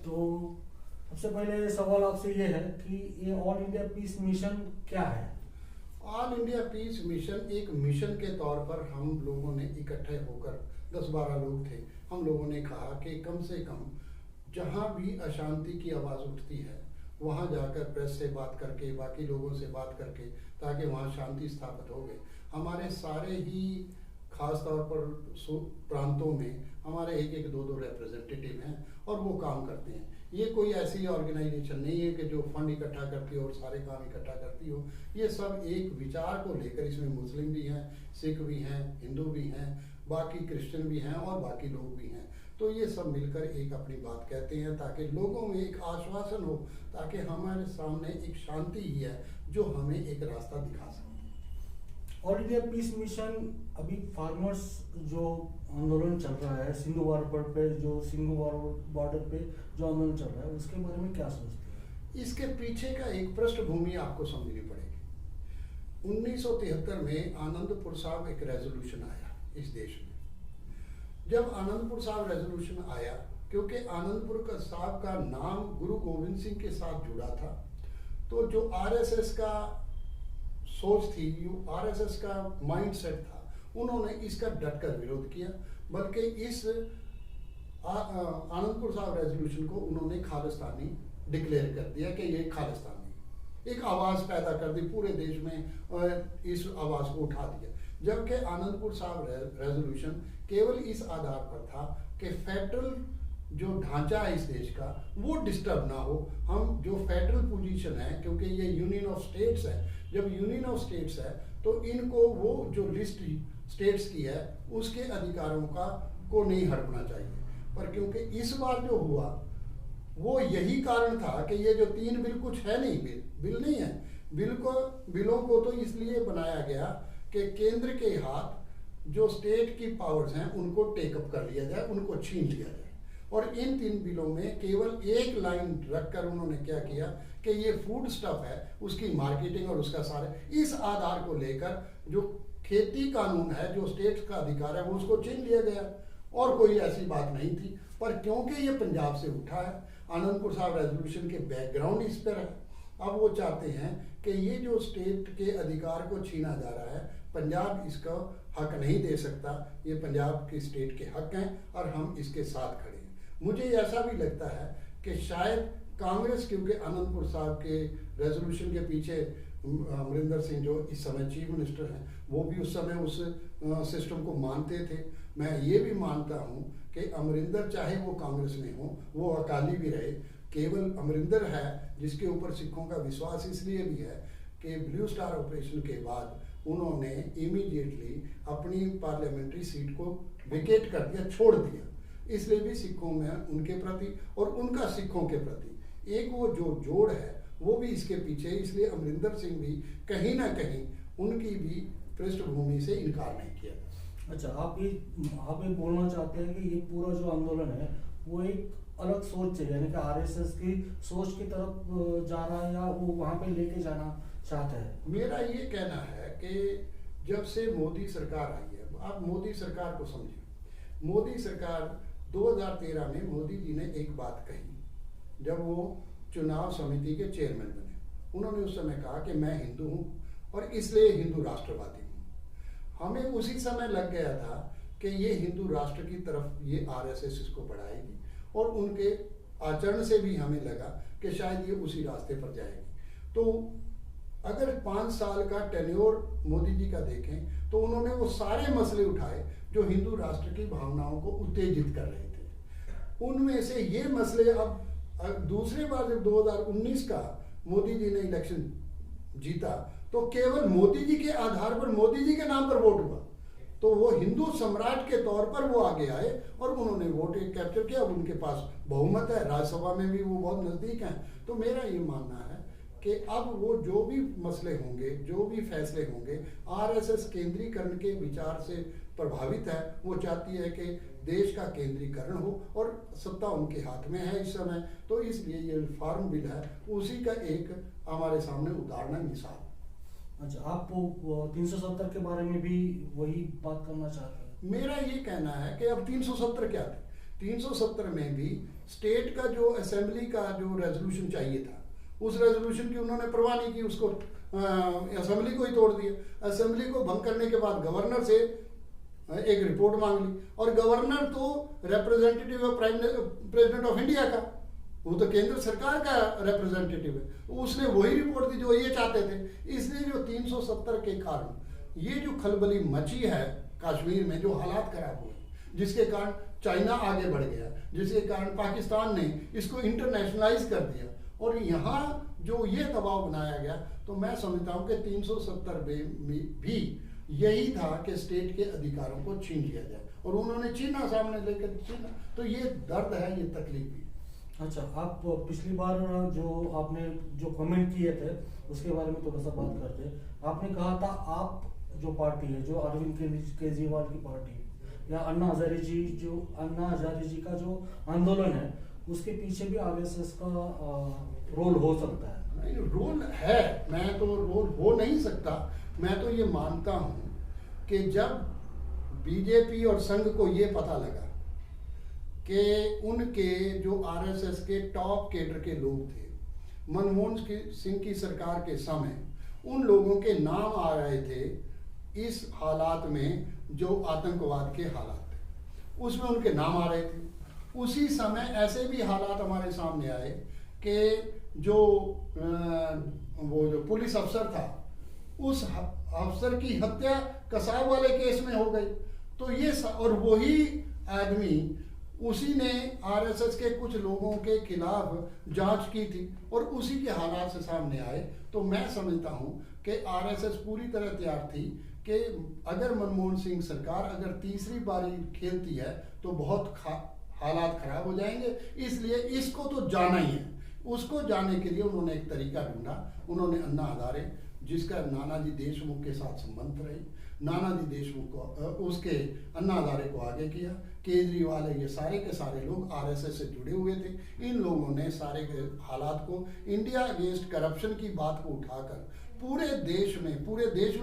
तो सबसे पहले सवाल आपसे ये है कि ये ऑल इंडिया पीस मिशन क्या है? ऑल इंडिया पीस मिशन एक मिशन के तौर पर हम लोगों ने इकट्ठे होकर 10-12 लोग थे। हम लोगों ने कहा कि कम से कम जहाँ भी अशांति की आवाज़ उठती है वहाँ जाकर प्रेस से बात करके, बाकी लोगों से बात करके, ताकि वहाँ शांति स्थापित हो गई। हमारे सारे ही खास तौर पर प्रांतों में हमारे एक दो रिप्रेजेंटेटिव हैं और वो काम करते हैं। ये कोई ऐसी ऑर्गेनाइजेशन नहीं है कि जो फंड इकट्ठा करती हो और सारे काम इकट्ठा करती हो। ये सब एक विचार को लेकर, इसमें मुस्लिम भी हैं, सिख भी हैं, हिंदू भी हैं, बाकी क्रिश्चियन भी हैं और बाकी लोग भी हैं। तो ये सब मिलकर एक अपनी बात कहते हैं ताकि लोगों में एक आश्वासन हो, ताकि हमारे सामने एक शांति ही है जो हमें एक रास्ता दिखा सकती है। ऑल इंडिया पीस मिशन अभी फार्मर्स जो आंदोलन चल रहा है सिंधु बॉर्डर पे, जो आंदोलन चल रहा है उसके बारे में क्या सोचते हैं? इसके पीछे का एक पृष्ठभूमि आपको समझनी पड़ेगी। 1973 में आनंदपुर साहब एक रेजोल्यूशन आया इस देश में। जब आनंदपुर साहब रेजोल्यूशन आया, क्योंकि आनंदपुर का साहब का नाम गुरु गोविंद सिंह के साथ जुड़ा था, तो जो आरएसएस का सोच थी, आरएसएस का माइंडसेट था, उन्होंने इसका डटकर विरोध किया। बल्कि इस आनंदपुर साहब रेजोल्यूशन को उन्होंने खालिस्तानी डिक्लेयर कर दिया कि ये खालिस्तानी, एक आवाज़ पैदा कर दी पूरे देश में, इस आवाज़ को उठा दिया। जबकि आनंदपुर साहब रेजोल्यूशन केवल इस आधार पर था कि फेडरल जो ढांचा है इस देश का वो डिस्टर्ब ना हो। हम जो फेडरल पोजीशन है, क्योंकि ये यूनियन ऑफ स्टेट्स है, जब यूनियन ऑफ स्टेट्स है तो इनको वो जो लिस्ट स्टेट्स की है उसके अधिकारों को नहीं हड़पना चाहिए। पर क्योंकि इस बार जो हुआ वो यही कारण था कि ये जो 3 बिल कुछ है नहीं, बिल नहीं है। बिलों को तो इसलिए बनाया गया कि केंद्र के हाथ जो स्टेट की पावर्स हैं उनको टेकअप कर लिया जाए, उनको छीन लिया जाए। और इन 3 बिलों में केवल एक लाइन रखकर उन्होंने क्या किया कि ये फूड स्टफ है, उसकी मार्केटिंग और उसका सारा, इस आधार को लेकर जो खेती कानून है, जो स्टेट का अधिकार है, वो उसको छीन लिया गया। और कोई ऐसी बात नहीं थी। पर क्योंकि ये पंजाब से उठा है, आनंदपुर साहब रेजोल्यूशन के बैकग्राउंड इस पर है, अब वो चाहते हैं कि ये जो स्टेट के अधिकार को छीना जा रहा है, पंजाब इसका हक नहीं दे सकता। ये पंजाब के स्टेट के हक हैं और हम इसके साथ खड़े हैं। मुझे ऐसा भी लगता है कि शायद कांग्रेस, क्योंकि आनंदपुर साहब के रेजोल्यूशन के पीछे अमरिंदर सिंह जो इस समय चीफ मिनिस्टर हैं, वो भी उस समय उस सिस्टम को मानते थे। मैं ये भी मानता हूँ कि अमरिंदर चाहे वो कांग्रेस में हो, वो अकाली भी रहे, केवल अमरिंदर है जिसके ऊपर सिखों का विश्वास इसलिए भी है कि ब्लू स्टार ऑपरेशन के बाद उन्होंने इमीडिएटली अपनी पार्लियामेंट्री सीट को विकेट कर दिया, छोड़ दिया। इसलिए भी सिखों में उनके प्रति और उनका सिखों के प्रति एक वो जो जोड़ है वो भी इसके पीछे। इसलिए अमरिंदर सिंह भी कहीं ना कहीं उनकी भी पृष्ठभूमि से इनकार नहीं किया। अच्छा, आप ये बोलना चाहते हैं कि ये पूरा जो आंदोलन है वो एक अलग सोच से, यानी कि आरएसएस की सोच की तरफ जा रहा है, या वो वहाँ पे लेके जाना चाहता है? मेरा ये कहना है कि जब से मोदी सरकार आई है, आप मोदी सरकार को समझिए। मोदी सरकार 2013 में मोदी जी ने एक बात कही जब वो चुनाव समिति के चेयरमैन बने। उन्होंने उस समय कहा कि मैं हिंदू हूँ और इसलिए हिंदू राष्ट्रवादी हूँ। हमें उसी समय लग गया था कि ये हिंदू राष्ट्र की तरफ ये आरएसएस इसको बढ़ाएगी, और उनके आचरण से भी हमें लगा कि शायद ये उसी रास्ते पर जाएगी। तो अगर 5 साल का टेन्योर मोदी जी का देखें तो उन्होंने वो सारे मसले उठाए जो हिंदू राष्ट्र की भावनाओं को उत्तेजित कर रहे थे। उनमें से ये मसले अब दूसरी बार जब 2019 का मोदी जी ने इलेक्शन जीता तो केवल मोदी जी के आधार पर, मोदी जी के नाम पर वोट हुआ, तो वो हिंदू सम्राट के तौर पर वो आगे आए और उन्होंने वोट कैप्चर किया। अब उनके पास बहुमत है, राज्यसभा में भी वो बहुत नज़दीक हैं। तो मेरा ये मानना है कि अब वो जो भी मसले होंगे, जो भी फैसले होंगे, आरएसएस केंद्रीकरण के विचार से प्रभावित है। वो चाहती है कि देश का केंद्रीकरण हो और सत्ता उनके हाथ में है इस समय। तो इसलिए ये रिफॉर्म बिल है, उसी का एक हमारे सामने उदाहरण मिसाल। अच्छा, आप 370 के बारे में भी वही बात करना चाहते हैं? मेरा ये कहना है कि अब 370 क्या थे? 370 में भी स्टेट का जो असेंबली का जो रेजोल्यूशन चाहिए था, उस रेजोल्यूशन की उन्होंने परवाह नहीं की, उसको असेंबली को ही तोड़ दिया। असेंबली को भंग करने के बाद गवर्नर से एक रिपोर्ट मांग ली, और गवर्नर तो representative of president of India का, वो तो केंद्र सरकार का रिप्रेजेंटेटिव है, उसने वही रिपोर्ट दी जो ये चाहते थे। इसलिए जो 370 के कारण ये जो खलबली मची है कश्मीर में, जो हालात खराब हुए, जिसके कारण चाइना आगे बढ़ गया, जिसके कारण पाकिस्तान ने इसको इंटरनेशनलाइज कर दिया, और यहाँ जो ये दबाव बनाया गया, तो मैं समझता हूँ कि 370 भी यही था कि स्टेट के अधिकारों को छीन लिया जाए, और उन्होंने छीना, सामने लेकर छीना, तो ये दर्द है, ये तकलीफ भी। अच्छा, आप पिछली बार जो आपने जो कमेंट किए थे उसके बारे में थोड़ा सा बात करते हैं। आपने कहा था आप जो पार्टी है, जो अरविंद केजरीवाल की पार्टी है, या अन्ना हजारे जी का जो आंदोलन है, उसके पीछे भी आरएसएस का रोल हो सकता है? नहीं, रोल है, मैं तो रोल हो नहीं सकता। मैं तो ये मानता हूँ कि जब बीजेपी और संघ को ये पता लगा कि उनके जो आरएसएस के टॉप केडर के लोग थे, मनमोहन सिंह की सरकार के समय उन लोगों के नाम आ रहे थे इस हालात में, जो आतंकवाद के हालात थे, उसमें उनके नाम आ रहे थे। उसी समय ऐसे भी हालात हमारे सामने आए कि जो वो जो पुलिस अफसर था, उस अफसर की हत्या कसाब वाले केस में हो गई। तो ये और वही आदमी, उसी ने आरएसएस के कुछ लोगों के खिलाफ जांच की थी, और उसी के हालात से सामने आए। तो मैं समझता हूं कि आरएसएस पूरी तरह तैयार थी कि अगर मनमोहन सिंह सरकार अगर तीसरी बारी खेलती है तो बहुत हालात खराब हो जाएंगे, इसलिए इसको तो जाना ही है। उसको जाने के लिए उन्होंने एक तरीका ढूंढा। उन्होंने अन्ना हजारे, जिसका नानाजी देशमुख के साथ संबंध रहे, नानाजी देशमुख को उसके अन्ना हजारे को आगे किया। केजरीवाल, ये सारे के सारे लोग आरएसएस से जुड़े हुए थे। इन लोगों ने सारे के हालात को, इंडिया अगेंस्ट करप्शन की बात को उठाकर पूरे देश में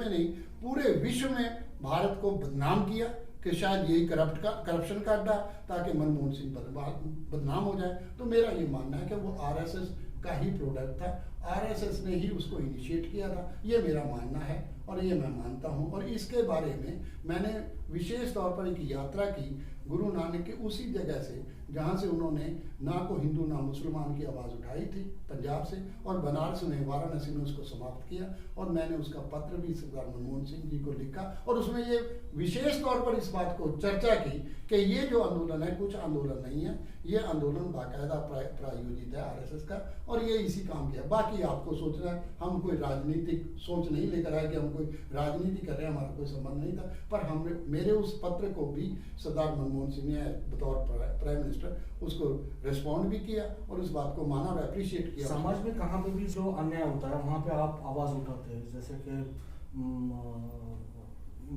नहीं, पूरे विश्व में भारत को बदनाम किया कि शायद यही करप्शन का अड्डा, ताकि मनमोहन सिंह बदनाम हो जाए। तो मेरा ये मानना है कि वो आरएसएस का ही प्रोडक्ट था, आरएसएस ने ही उसको इनिशिएट किया था। ये मेरा मानना है और ये मैं मानता हूँ। और इसके बारे में मैंने विशेष तौर पर एक यात्रा की गुरु नानक की उसी जगह से जहाँ से उन्होंने ना को हिंदू ना मुसलमान की आवाज़ उठाई थी, पंजाब से, और बनारस में, वाराणसी में उसको समाप्त किया। और मैंने उसका पत्र भी सरदार मनमोहन सिंह जी को लिखा, और उसमें ये विशेष तौर पर इस बात को चर्चा की कि ये जो आंदोलन है कुछ आंदोलन नहीं है, ये आंदोलन बाकायदा प्रायोजित है आरएसएस का, और ये इसी काम किया। बाकी आपको सोचना है, हम कोई राजनीतिक सोच नहीं लेकर आए कि हम कोई राजनीति कर रहे हैं, हमारा कोई संबंध नहीं था। पर हमने, मेरे उस पत्र को भी सरदार मनमोहन सिंह ने बतौर प्राइम मिनिस्टर उसको रिस्पॉन्ड भी किया और उस बात को माना और अप्रिशिएट किया। समाज में कहाँ पे भी जो अन्याय होता है वहाँ पे आप आवाज़ उठाते हैं, जैसे कि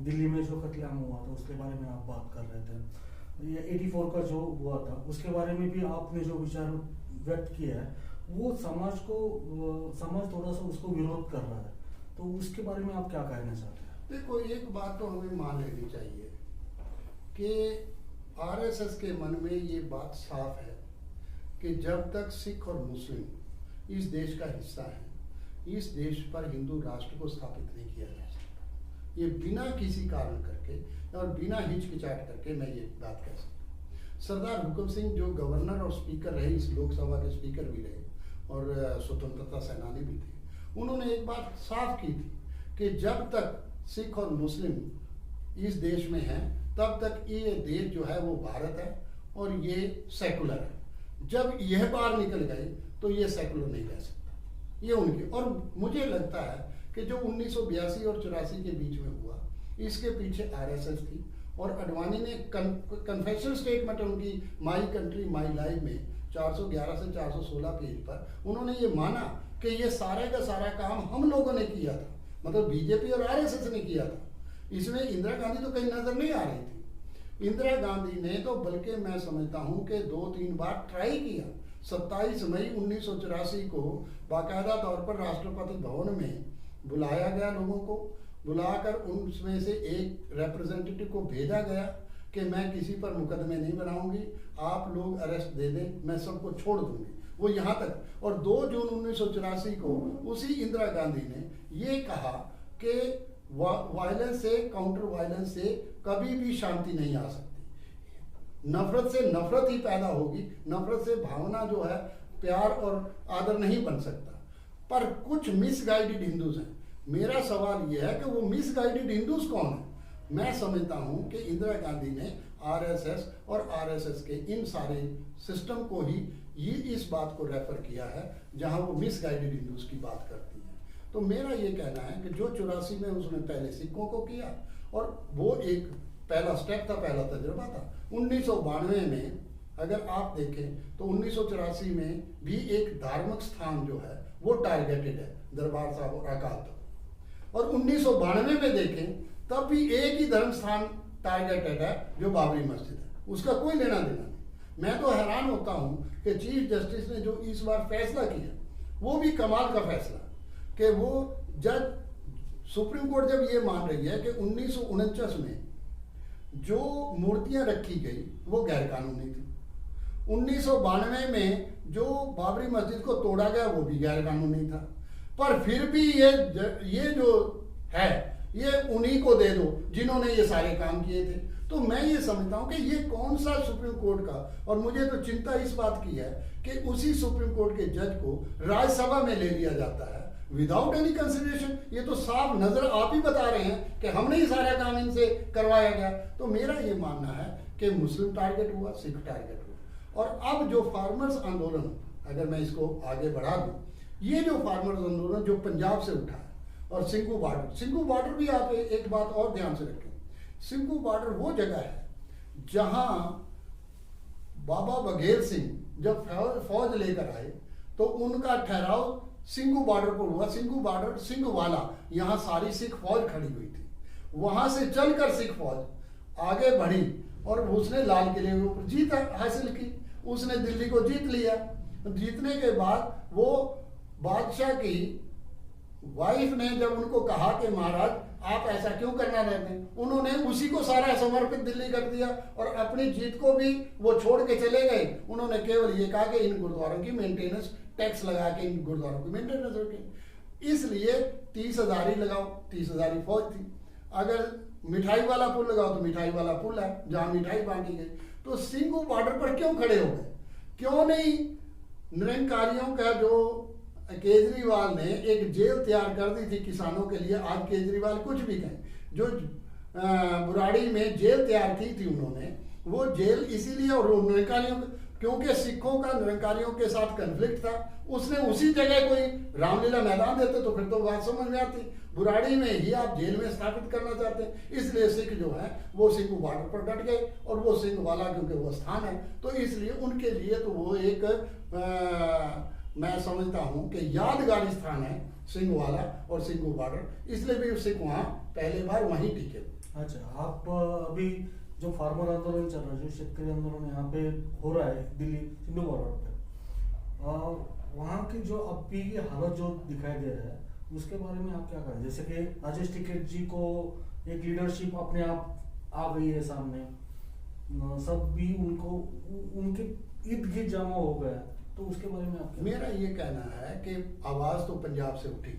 दिल्ली में जो कत्लेआम हुआ था उसके बारे में आप बात कर रहे थे, ये 84 का जो हुआ था उसके बारे में भी आपने जो विचार व्यक्त किया है, वो समाज थोड़ा सा उसको विरोध कर रहा है, तो उसके बारे में आप क्या कहना चाहते हैं? देखो, एक बात तो हमें मान लेनी चाहिए कि आरएसएस के मन में ये बात साफ है कि जब तक सिख और मुस्लिम इस देश का हिस्सा है, इस देश पर हिंदू राष्ट्र को स्थापित नहीं किया जा सकता। ये बिना किसी कारण करके और बिना हिचकिचाहट करके मैं ये बात कह सकता। सरदार हुकम सिंह जो गवर्नर और स्पीकर रहे, इस लोकसभा के स्पीकर भी रहे और स्वतंत्रता सेनानी भी थे, उन्होंने एक बात साफ की थी कि जब तक सिख और मुस्लिम इस देश में हैं तब तक ये देश जो है वो भारत है और ये सेकुलर है। जब यह बाहर निकल गए तो ये सेकुलर नहीं रह सकता, ये उनके। और मुझे लगता है कि जो 1982 और 84 के बीच में हुआ, इसके पीछे आरएसएस थी। और अडवाणी ने कन्फेशन स्टेटमेंट उनकी माई कंट्री माई लाइफ में 411 से 416 पेज पर उन्होंने ये माना कि ये सारे का सारा काम हम लोगों ने किया था, मतलब बीजेपी और आरएसएस ने किया था। इसमें इंदिरा गांधी तो कहीं नजर नहीं आ रही थी। इंदिरा गांधी ने तो बल्कि मैं समझता हूं कि 2-3 बार ट्राई किया। 27 मई 1984 को बाकायदा तौर पर राष्ट्रपति भवन में बुलाया गया, लोगों को बुलाकर उनमें से एक रिप्रेजेंटेटिव को भेजा गया कि मैं किसी पर मुकदमे नहीं बनाऊंगी, आप लोग अरेस्ट दे दें, मैं सबको छोड़ दूंगी। वो यहाँ तक। और 2 जून 1984 को उसी इंदिरा गांधी ने ये कहा कि वायलेंस से, काउंटर वायलेंस से कभी भी शांति नहीं आ सकती। नफरत से नफरत ही पैदा होगी। नफरत से भावना जो है प्यार और आदर नहीं बन सकता। पर कुछ मिसगाइडेड हिंदूज हैं। मेरा सवाल यह है कि वो मिसगाइडेड हिंदूज कौन है? मैं समझता हूं कि इंदिरा गांधी ने आरएसएस और आरएसएस के इन सारे सिस्टम को ही ये इस बात को रेफर किया है जहां वो मिसगाइडेड हिंदूज की बात करती है। तो मेरा ये कहना है कि जो 84 में उसने पहले सिखों को किया, और वो एक पहला स्टेप था, पहला तजुर्बा था। 1992 में अगर आप देखें तो 1984 में भी एक धार्मिक स्थान जो है वो टारगेटेड है, दरबार साहब और अकाल तख्त। और 1992 में देखें तब भी एक ही धर्म स्थान टारगेटेड है जो बाबरी मस्जिद है, उसका कोई लेना देना नहीं। मैं तो हैरान होता हूं कि चीफ जस्टिस ने जो इस बार फैसला किया वो भी कमाल का फैसला, कि वो जज सुप्रीम कोर्ट जब ये मान रही है कि 1949 में जो मूर्तियां रखी गई वो गैर कानूनी थी, 1992 में जो बाबरी मस्जिद को तोड़ा गया वो भी गैर कानूनी था, पर फिर भी ये जो है ये उन्हीं को दे दो जिन्होंने ये सारे काम किए थे। तो मैं ये समझता हूं कि ये कौन सा सुप्रीम कोर्ट का, और मुझे तो चिंता इस बात की है कि उसी सुप्रीम कोर्ट के जज को राज्यसभा में ले लिया जाता है विदाउट एनी कंसिडरेशन। ये तो साफ नजर आप ही बता रहे हैं कि हमने ही सारा काम इनसे करवाया गया। तो मेरा ये मानना है कि मुस्लिम टारगेट हुआ, सिख टारगेट हुआ। और अब जो फार्मर्स आंदोलन, अगर मैं इसको आगे बढ़ा दूं, ये जो फार्मर्स आंदोलन जो पंजाब से उठा है, और सिंघू बॉर्डर भी आप एक बात और ध्यान से रखें, सिंघू बॉर्डर वो जगह है जहां बाबा बघेल सिंह जब फौज लेकर आए तो उनका ठहराव सिंघू बॉर्डर पर हुआ। सिंघू बॉर्डर सिंघवाला, यहाँ सारी सिख फौज खड़ी हुई थी। वहां से चलकर सिख फौज आगे बढ़ी और उसने लाल किले के ऊपर जीत हासिल की, उसने दिल्ली को जीत लिया। जीतने के बाद वो बादशाह की वाइफ ने जब उनको कहा कि महाराज आप ऐसा क्यों करना रहते हैं, उन्होंने उसी को सारा समर्पित दिल्ली कर दिया और अपनी जीत को भी वो छोड़ के चले गए। उन्होंने केवल ये कहा कि इन गुरुद्वारों की मेंटेनेंस, टैक्स लगा के इन गुरुद्वारों की मेंटेनेंस रखें, इसलिए 30,000 ही लगाओ। 30,000 ही फौज थी। अगर मिठाई वाला पुल लगाओ तो मिठाई वाला पुल है जहां मिठाई बांटी गई। तो सिंघू बॉर्डर पर क्यों खड़े हो गए? क्यों नहीं निरंकारियों का, जो केजरीवाल ने एक जेल तैयार कर दी थी किसानों के लिए, आज केजरीवाल कुछ भी कहें, जो बुराड़ी में जेल तैयार की थी उन्होंने, वो जेल इसीलिए, और निरंकारियों, क्योंकि सिखों का निरंकारियों के साथ कन्फ्लिक्ट था, उसने उसी जगह कोई रामलीला मैदान देते तो फिर तो बात समझ में आती। बुराड़ी में ही आप जेल में स्थापित करना चाहते हैं, इसलिए सिख जो है वो सिंघू बॉर्डर पर डट गए। और वो सिंह वाला क्योंकि वो स्थान है तो इसलिए उनके लिए तो वो एक मैं समझता हूं कि यादगारी स्थान है सिंह वाला और सिंघू बॉर्डर, इसलिए भी सिख वहां पहले बार वहीं टिके। अच्छा, आप अभी जो फार्मर आंदोलन चल रहा है, जो शेतकरी आंदोलन यहाँ पे हो रहा है दिल्ली सिंधु बॉर्डर पे, वहाँ की जो अब की हालत जो दिखाई दे रहा है उसके बारे में आप क्या कहें? जैसे कि राजेश टिकैत जी को एक लीडरशिप अपने आप आ गई है सामने, सब भी उनको उनके इर्द गिर्द जमा हो गया, तो उसके बारे में आप क्या? मेरा ये कहना है कि आवाज तो पंजाब से उठी,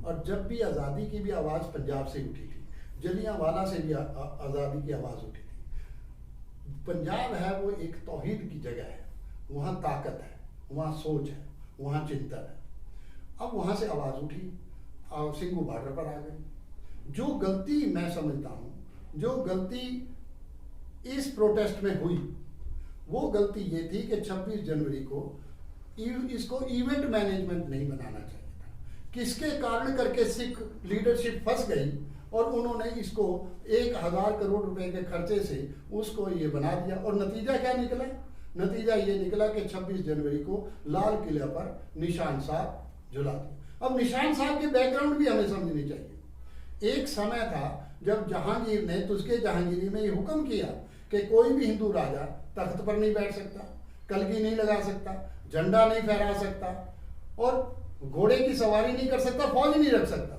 और जब भी आज़ादी की भी आवाज पंजाब से उठी थी, जलियांवाला से भी आज़ादी की आवाज उठी थी। पंजाब है वो एक तौहीद की जगह है, वहाँ ताकत है, वहाँ सोच है, वहाँ चिंतन है। अब वहाँ से आवाज उठी और सिंघू बॉर्डर पर आ गई। जो गलती मैं समझता हूँ, जो गलती इस प्रोटेस्ट में हुई, वो गलती ये थी कि 26 जनवरी को इसको इवेंट मैनेजमेंट नहीं बनाना चाहिए था। किसके कारण करके सिख लीडरशिप फंस गई और उन्होंने इसको 1,000 करोड़ रुपए के खर्चे से उसको ये बना दिया। और नतीजा क्या निकला? नतीजा ये निकला कि 26 जनवरी को लाल किले पर निशान साहब झुला दिया। अब निशान साहब की बैकग्राउंड भी हमें समझनी चाहिए। एक समय था जब जहांगीर ने तुझके जहांगीरी में ये हुक्म किया कि कोई भी हिंदू राजा तख्त पर नहीं बैठ सकता, कलगी नहीं लगा सकता, झंडा नहीं फहरा सकता, और घोड़े की सवारी नहीं कर सकता, फौज नहीं रख सकता।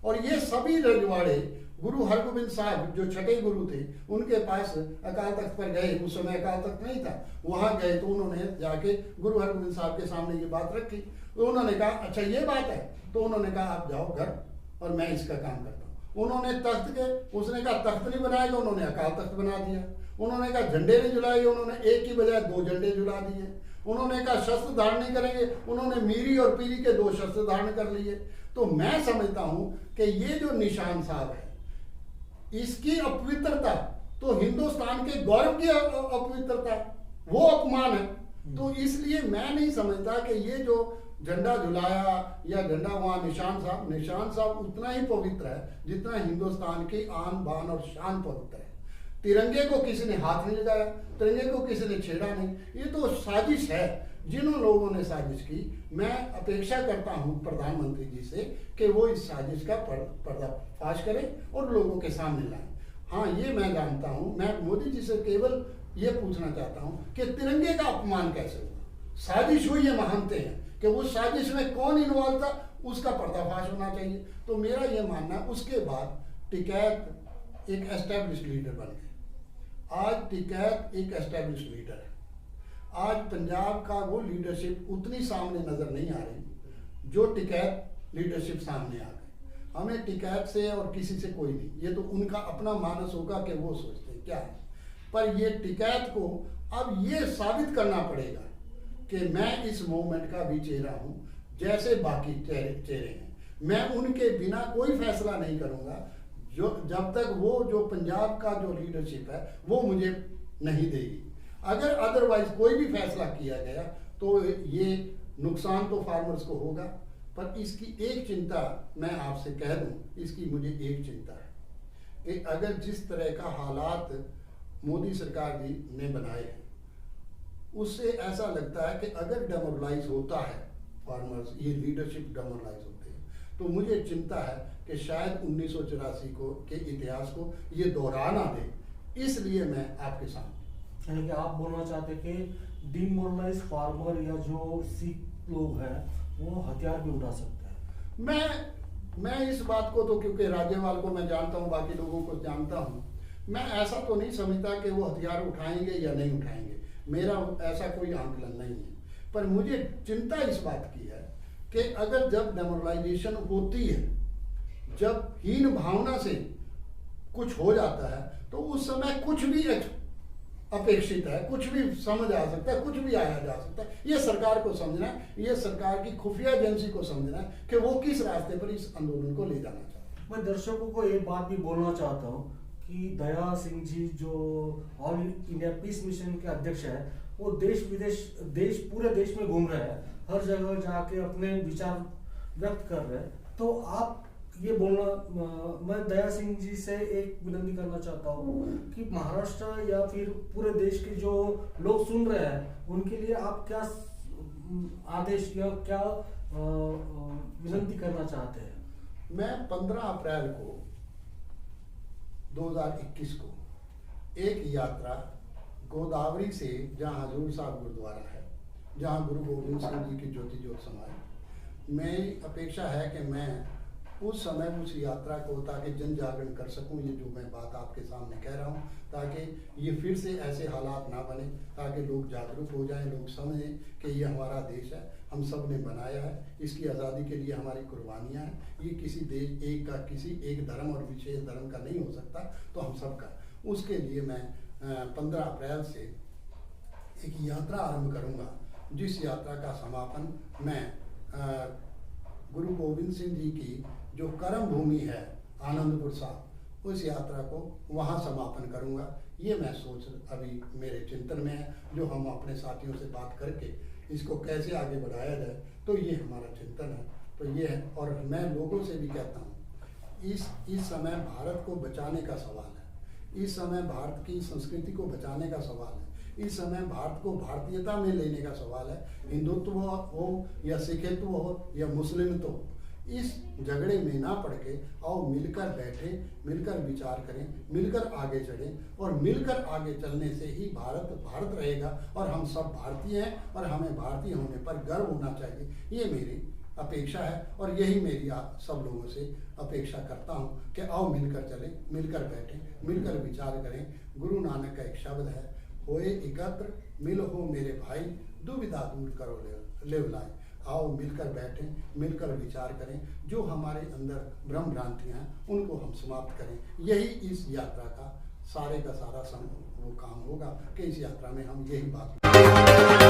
और ये सभी रजवाड़े गुरु हरगोबिंद साहब जो छठे गुरु थे, उनके पास अकाल तख्त पर गए, उस समय अकाल तख्त नहीं था, वहां गए तो उन्होंने जाके गुरु हरगोबिंद साहब के सामने ये बात रखी। तो उन्होंने कहा अच्छा ये बात है, तो उन्होंने कहा आप जाओ घर और मैं इसका काम करता हूँ। उन्होंने तख्त के, उसने कहा तख्त नहीं बनाएगा, उन्होंने अकाल तख्त बना दिया। उन्होंने कहा झंडे नहीं झुलाएंगे, उन्होंने एक की बजाय 2 झंडे झुला दिए। उन्होंने कहा शस्त्र धारण नहीं करेंगे, उन्होंने मीरी और पीरी के 2 शस्त्र धारण कर लिए। तो मैं समझता हूं कि ये जो निशान साहब है, इसकी अपवित्रता तो हिंदुस्तान के गौरव की अपवित्रता, वो अपमान है। तो इसलिए मैं नहीं समझता कि ये जो झंडा झुलाया या झंडा वहां निशान साहब उतना ही पवित्र है जितना हिंदुस्तान की आन बान और शान पवित्र है। तिरंगे को किसी ने हाथ नहीं लगाया, तिरंगे को किसी ने छेड़ा नहीं, ये तो साजिश है। जिन लोगों ने साजिश की, मैं अपेक्षा करता हूं प्रधानमंत्री जी से कि वो इस साजिश का पर्दाफाश करें और लोगों के सामने लाएं। हाँ, ये मैं जानता हूं, मैं मोदी जी से केवल ये पूछना चाहता हूं कि तिरंगे का अपमान कैसे हुआ। साजिश हुई है, मानते हैं कि उस साजिश में कौन इन्वॉल्व था, उसका पर्दाफाश होना चाहिए। तो मेरा ये मानना, उसके बाद टिकैत एक एस्टेब्लिश लीडर बन गए। आज टिकैत एक एस्टेब्लिश लीडर है। आज पंजाब का वो लीडरशिप उतनी सामने नजर नहीं आ रही जो टिकैत लीडरशिप सामने आ गई। हमें टिकैत से और किसी से कोई नहीं, ये तो उनका अपना मानस होगा कि वो सोचते हैं क्या है। पर ये टिकैत को अब ये साबित करना पड़ेगा कि मैं इस मूवमेंट का भी चेहरा हूं जैसे बाकी चेहरे हैं। मैं उनके बिना कोई फैसला नहीं करूंगा जो जब तक वो जो पंजाब का जो लीडरशिप है वो मुझे नहीं देगी। अगर अदरवाइज कोई भी फैसला किया गया तो ये नुकसान तो फार्मर्स को होगा। पर इसकी एक चिंता मैं आपसे कह दूं, इसकी मुझे एक चिंता है कि अगर जिस तरह का हालात मोदी सरकार जी ने बनाए हैं, उससे ऐसा लगता है कि अगर डेमोरलाइज होता है फार्मर्स, ये लीडरशिप डेमोरलाइज होते हैं, तो मुझे चिंता है कि शायद 1984 को के इतिहास को ये दोहरा ना दे। इसलिए मैं आपके सामने, यानी कि आप बोलना चाहते कि डिमोरलाइज फार्मर या जो सिख लोग हैं वो हथियार भी उठा सकते हैं। मैं इस बात को तो, क्योंकि राज्यपाल को मैं जानता हूँ, बाकी लोगों को जानता हूँ, मैं ऐसा तो नहीं समझता कि वो हथियार उठाएंगे या नहीं उठाएंगे। मेरा ऐसा कोई आंकलन नहीं है। पर मुझे चिंता इस बात की है कि अगर जब डेमोरलाइजेशन होती है, जब हीन भावना से कुछ हो जाता है, तो उस समय कुछ भी अपेक्षित है, कुछ भी समझ आ सकता है, कुछ भी आया जा सकता है। ये सरकार को समझना है, ये सरकार की खुफिया एजेंसी को समझना है कि वो किस रास्ते पर इस आंदोलन को ले जाना चाहते हैं। मैं दर्शकों को ये बात भी बोलना चाहता हूँ कि दया सिंह जी जो ऑल इंडिया पीस मिशन के अध्यक्ष है, वो देश विदेश पूरे देश में घूम रहे हैं, हर जगह जाके अपने विचार व्यक्त कर रहे हैं। तो आप ये बोलना, मैं दया सिंह जी से एक विनती करना चाहता हूँ कि महाराष्ट्र या फिर पूरे देश के जो लोग सुन रहे हैं उनके लिए आप क्या आदेश या क्या विनती करना चाहते हैं। मैं 15 अप्रैल को 2021 को एक यात्रा गोदावरी से, जहाँ हजूर साहब गुरुद्वारा है, जहाँ गुरु गोविंद सिंह जी की ज्योति ज्योत समाए, मेरी अपेक्षा है कि मैं उस समय उस यात्रा को, ताकि जन जागरण कर सकूं, ये जो मैं बात आपके सामने कह रहा हूं, ताकि ये फिर से ऐसे हालात ना बने, ताकि लोग जागरूक हो जाएं, लोग समझें कि ये हमारा देश है, हम सब ने बनाया है, इसकी आज़ादी के लिए हमारी कुर्बानियां हैं, ये किसी देश एक का, किसी एक धर्म और विशेष धर्म का नहीं हो सकता, तो हम सब का। उसके लिए मैं 15 अप्रैल से एक यात्रा आरंभ करूँगा, जिस यात्रा का समापन मैं गुरु गोविंद सिंह जी की जो कर्म भूमि है आनंदपुर साहब, उस यात्रा को वहाँ समापन करूँगा। ये मैं सोच अभी मेरे चिंतन में है, जो हम अपने साथियों से बात करके इसको कैसे आगे बढ़ाया जाए, तो ये हमारा चिंतन है। तो ये है, और मैं लोगों से भी कहता हूँ, इस समय भारत को बचाने का सवाल है, इस समय भारत की संस्कृति को बचाने का सवाल है, इस समय भारत को भारतीयता में लेने का सवाल है। हिंदुत्व हो या सिखत्व हो या मुस्लिमत्व हो, इस झगड़े में ना पड़ के आओ मिलकर बैठे, मिलकर विचार करें, मिलकर आगे चलें, और मिलकर आगे चलने से ही भारत रहेगा, और हम सब भारतीय हैं और हमें भारतीय होने पर गर्व होना चाहिए। ये मेरी अपेक्षा है, और यही मेरी आप सब लोगों से अपेक्षा करता हूँ कि आओ मिलकर चलें, मिलकर बैठें, मिलकर विचार करें। गुरु नानक का एक शब्द है, होए एकत्र मिल हो मेरे भाई, दुविधा दूर करो लेव लाए। आओ मिलकर बैठें, मिलकर विचार करें, जो हमारे अंदर भ्रम भ्रांतियाँ हैं उनको हम समाप्त करें। यही इस यात्रा का सारे का सारा वो काम होगा कि इस यात्रा में हम यही बात